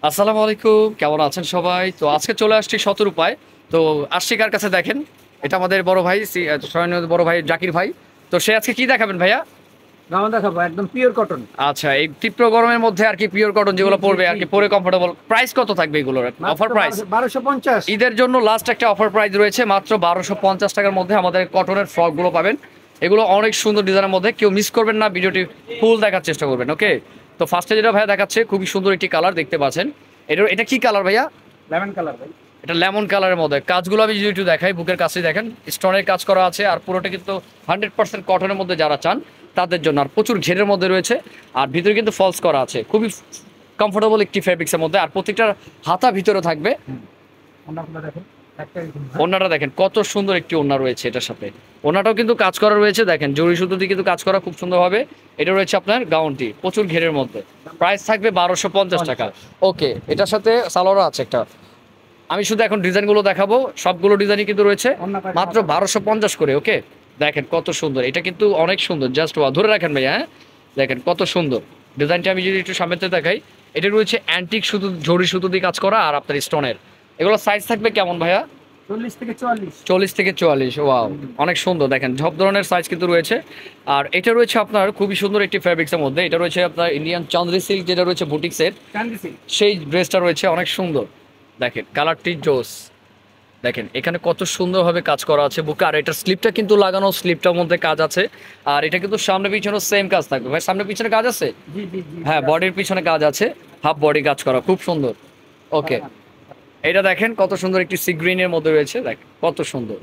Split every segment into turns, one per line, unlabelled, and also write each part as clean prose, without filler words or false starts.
আসসালামু আলাইকুম, কেমন আছেন সবাই? তো আজকে চলে আসছি শতরূপায়। তো আসছি কার কাছে দেখেন, এটা আমাদের বড় ভাই স্বয়নীয় বড় ভাই জাকির ভাই। তো সে আজকে কি দেখাবেন ভাইয়া?
গাউন দেখাবো একদম পিওর কটন।
আচ্ছা, এই তীব্র গরমের মধ্যে আর কি পিওর কটন
জি
যেগুলো
জি
পড়বে
জি
আর কি
জি।
পরে কমফোর্টেবল। প্রাইস কত থাকবে এগুলোর? অফার
মাত্র
প্রাইস
1250।
ঈদের জন্য লাস্ট একটা অফার প্রাইস রয়েছে, মাত্র 1250 টাকার মধ্যে আমাদের কটনের ফ্রকগুলো পাবেন। এগুলো অনেক সুন্দর ডিজাইনের মধ্যে, কেউ মিস করবেন না, ভিডিওটি ফুল দেখার চেষ্টা করবেন। ওকে, তো ফার্স্টে যেটা ভাইয়া দেখাচ্ছে খুবই সুন্দর একটি কালার দেখতে পাচ্ছেন। এটা কি কালার ভাইয়া?
লেমন কালার ভাই।
এটা লেমন কালারের মধ্যে। কাজগুলো আমি যদি একটু দেখাই, বুকের কাছে দেখেন স্টোনের কাজ করা আছে, আর পুরোটা কিন্তু 100% কটনের মধ্যে যারা চান তাদের জন্য। আর প্রচুর ঘেরের মধ্যে রয়েছে, আর ভিতরে কিন্তু ফলস করা আছে, খুবই কমফোর্টেবল একটি ফেব্রিক্সের মধ্যে। আর প্রত্যেকটা হাতা ভিতরে থাকবে।
ওনাগুলো দেখেন একটাই
ওড়নাটা দেখেন কত সুন্দর একটি ওড়না রয়েছে এটার সাথে। ওড়নাটাও কিন্তু কাজ করা রয়েছে, দেখেন জরি সুতো দিয়ে কিন্তু কাজ করা খুব সুন্দরভাবে। এটা রয়েছে আপনার গাউনটি প্রচুর ঘেরের মধ্যে। প্রাইস থাকবে 1250 টাকা। ওকে, এটার সাথে সালোয়ারও আছে একটা। আমি শুধু এখন ডিজাইনগুলো দেখাবো, সবগুলো ডিজাইনই কিন্তু রয়েছে মাত্র 1250 করে। ওকে, দেখেন কত সুন্দর, এটা কিন্তু অনেক সুন্দর, জাস্ট ওয়া। ধরে রাখেন ভাইয়া, হ্যাঁ দেখেন কত সুন্দর ডিজাইনটা। আমি যদি একটু সামনেতে দেখাই, এটা রয়েছে অ্যান্টিক সুতো, জরি সুতো দিয়ে কাজ করা, আর আপনার স্টোনের। এগুলো সাইজ থাকবে কেমন ভাইয়া?
40 থেকে 44।
40 থেকে 44। ওয়াও, অনেক সুন্দর, দেখেন সব ধরনের সাইজ কিন্তু রয়েছে। আর এটা রয়েছে আপনার খুবই সুন্দর একটি ফ্যাব্রিক্সের মধ্যে। এটা রয়েছে আপনার ইন্ডিয়ান চান্দ্রি সিল্ক, যেটা রয়েছে বুটিক্সের,
কান্দিসি।
সেই ড্রেসটা রয়েছে অনেক সুন্দর। দেখেন কালারটি জোস, দেখেন এখানে কত সুন্দরভাবে কাজ করা আছে বুকে। আর এটার স্লিপটা কিন্তু লাগানো, স্লিপটার মধ্যে কাজ আছে। আর এটা কিন্তু সামনে পিছনে সেম কাজ থাকবে ভাই। সামনে পিছনে কাজ আছে,
জি জি জি।
হ্যাঁ বডির পিছনে কাজ আছে, হাফ বডি কাজ করা, খুব সুন্দর। ওকে, এটা দেখেন কত সুন্দর একটি সি গ্রিনের মধ্যে রয়েছে, দেখেন কত সুন্দর,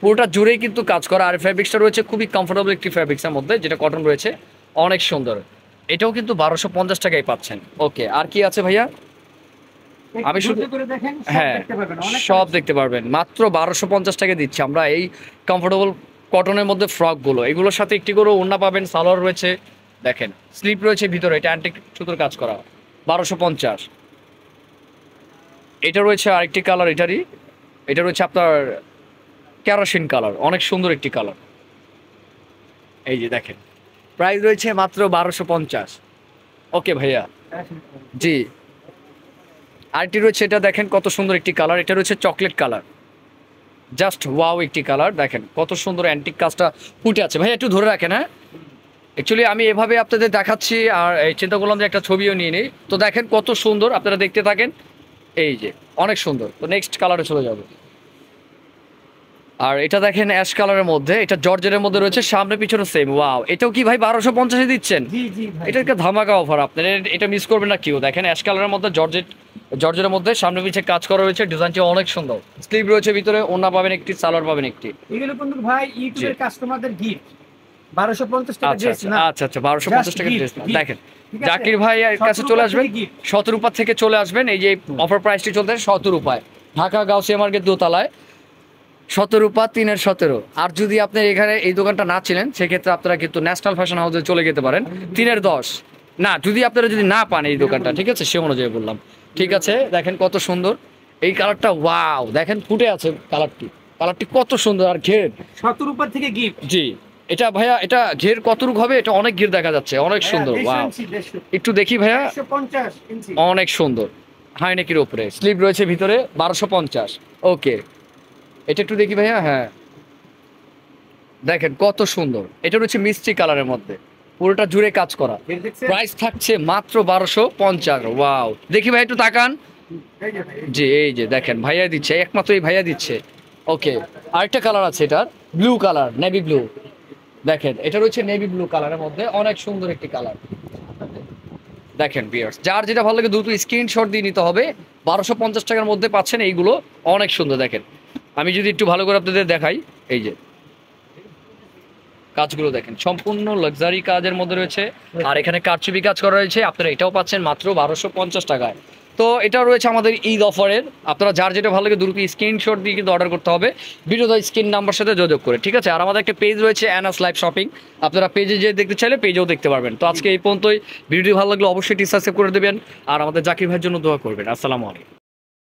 পুরোটা জুড়েই কিন্তু কাজ করা। আর ফ্যাব্রিক্সটা রয়েছে খুবই কমফোর্টেবল একটি ফ্যাব্রিক্সের মধ্যে, যেটা কটন রয়েছে, অনেক সুন্দর। এটাও কিন্তু 1250 টাকায় পাচ্ছেন। ওকে, আর কি আছে ভাইয়া? আমি শুধু
করে দেখেন সব
হ্যাঁ,
দেখতে পাবেন, অনেক
সব
কালেকশন।
দেখতে পারবেন। মাত্র 1250 টাকা দিচ্ছি আমরা এই কমফোর্টেবল কটনের মধ্যে ফ্রকগুলো। এগুলোর সাথে একটি করে ওড়না পাবেন, সালোয়ার রয়েছে, দেখেন স্লিপ রয়েছে ভিতরে, এটা অ্যান্টিক সুতোর কাজ করা, 1250। এটা রয়েছে আরেকটি কালার এটারই, এটা রয়েছে আপনার কেরোসিন কালার, অনেক সুন্দর একটি কালার। এই যে দেখেন, প্রাইস রয়েছে মাত্র 1250। ওকে ভাইয়া, জি। আরেকটি রয়েছে, এটা দেখেন কত সুন্দর একটি কালার, এটা রয়েছে চকলেট কালার, জাস্ট ওয়াও একটি কালার। দেখেন কত সুন্দর অ্যান্টিক কাজটা ফুটে আছে। ভাই একটু ধরে রাখেন, হ্যাঁ অ্যাকচুয়ালি আমি এভাবে আপনাদের দেখাচ্ছি, আর এই চিন্তা করলাম যে একটা ছবিও নিয়ে নিই। তো দেখেন কত সুন্দর, আপনারা দেখতে থাকেন। এই যে অনেক সুন্দর। তো নেক্সট কালারে চলে যাবো। আর এটা দেখেন অ্যাশ কালারের মধ্যে, এটা জর্জেটের মধ্যে রয়েছে, সামনে পিছনে সেম। ওয়াও, এটাও কি ভাই 1250-এ দিচ্ছেন?
জি জি ভাই।
এটা একটা ধামাকা অফার আপনার, এটা মিস করবেন না কেউ। দেখেন অ্যাশ কালারের মধ্যে জর্জেটের মধ্যে সামনে পিছে কাজ করা রয়েছে, ডিজাইনটি অনেক সুন্দর। স্লিভ রয়েছে ভিতরে, ওড়না পাবেন একটি, সালোয়ার পাবেন একটি।
এগুলো কিন্তু ভাই ইউটিউবের কাস্টমারদের গিফট। 1250 টাকা
আচ্ছা
ড্রেস
আচ্ছা
না।
আচ্ছা আচ্ছা 1250 টাকার
Just
ড্রেস
gift,
দেখেন।
ঠিক আছে?
জাকির ভাই এর কাছে চলে
শতরূপা
আসবেন,
থেকে gift।
শতরূপা থেকে চলে আসবেন। এই যে অফার প্রাইসটি চলতে শতরূপায়, ঢাকা গাউসিয়া মার্কেট দোতলায়, শতরূপা 3-17। আর যদি আপনি এখানে এই দোকানটা না ছিলেন, সেক্ষেত্রে আপনারা কিন্তু ন্যাশনাল ফ্যাশন হাউসে চলে যেতে পারেন, 3-10। না, যদি আপনারা যদি না পান এই দোকানটা, ঠিক আছে, সে অনুযায়ী বললাম। ঠিক আছে, দেখেন কত সুন্দর এই কালারটা। ওয়াও, দেখেন ফুটে আছে কালারটি, কালারটি কত সুন্দর। আর ঘের,
শতরূপা থেকে গিফট।
জি এটা ভাইয়া, এটা ঘের কতটুক হবে? এটা অনেক ঘের দেখা যাচ্ছে, অনেক সুন্দর। ওয়াও, একটু দেখি ভাইয়া,
150 ইঞ্চি।
অনেক সুন্দর। হাইনেকের উপরে স্লিভ রয়েছে ভিতরে, 1250। ওকে, এটা একটু দেখি ভাইয়া, হ্যাঁ দেখেন কত সুন্দর। এটা হচ্ছে মিষ্টি কালারের মধ্যে, পুরোটা জুড়ে কাজ করা।
দেখছেন?
প্রাইস থাকছে মাত্র 1250। ওয়াও, দেখি ভাই একটু তাকান।
এই যে ভাই।
জি এই যে দেখেন, ভাইয়া দিচ্ছে, একমাত্র এই ভাইয়া দিচ্ছে। ওকে, আরেকটা কালার আছে, এটার ব্লু কালার, নেভি ব্লু। দেখেন এটা রয়েছে নেভি ব্লু কালারের মধ্যে, অনেক সুন্দর একটি কালার। দেখেন ভিউয়ার্স, যার যেটা ভালো লাগে দ্রুত স্ক্রিনশট দিয়ে নিতে হবে। 1250 টাকার মধ্যে পাচ্ছেন এইগুলো, অনেক সুন্দর। দেখেন আমি যদি একটু ভালো করে আপনাদের দেখাই, এই যে কাজগুলো দেখেন, সম্পূর্ণ লাক্সারি কাজের মধ্যে রয়েছে। আর এখানে কারচুপি কাজ করা রয়েছে, আপনারা এটাও পাচ্ছেন মাত্র 1250 টাকায়। তো এটা রয়েছে আমাদের ঈদ অফারের। আপনারা যার যেটা ভালো লাগে দ্রুত স্ক্রিনশট দিয়ে কিন্তু অর্ডার করতে হবে, ভিডিও স্ক্রিন নাম্বার সাথে যোগাযোগ করে, ঠিক আছে। আর আমাদের একটা পেজ রয়েছে অ্যানাস লাইভ শপিং, আপনারা পেজে যে দেখতে চাইলে পেজেও দেখতে পারবেন। তো আজকে এই পর্যন্তই, ভিডিও ভালো লাগলে অবশ্যই সাবস্ক্রাইব করে দেবেন, আর আমাদের জাকির ভাইয়ের জন্য দোয়া করবেন। আসসালামু আলাইকুম।